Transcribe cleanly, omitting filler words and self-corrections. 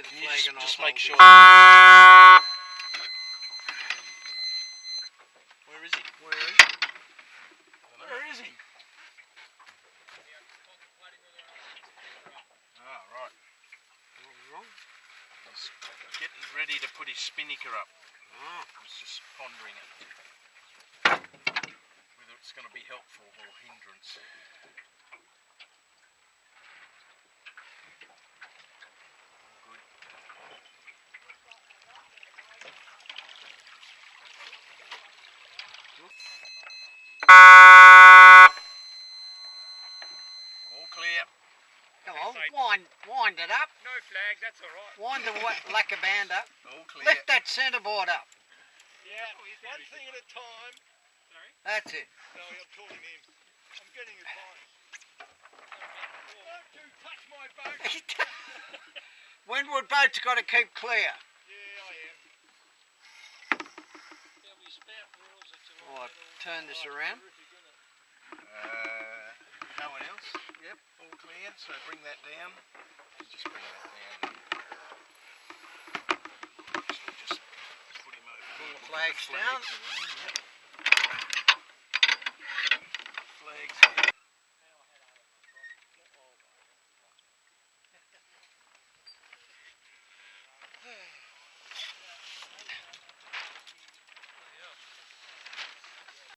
the flag and just I'll make sure. Where is he? Where is he? Where is he? Ah, right. What's wrong? He's getting ready to put his spinnaker up. Oh. I was just pondering it. Whether it's going to be helpful or hindrance. All clear. Come on, wind it up. No flag, that's alright. Wind the lacquer band up. All clear. Lift that centreboard up. Yeah, one thing at a time. Sorry? That's it. No, I'm calling him. I'm getting advice. Don't you touch my boat. Windward boat's got to keep clear. Yeah, I am. Oh, I've turned this around. No one else? Yep, all clear. So bring that down. Just bring that down. Just put him over. Pull the flags down. Yep. Flags.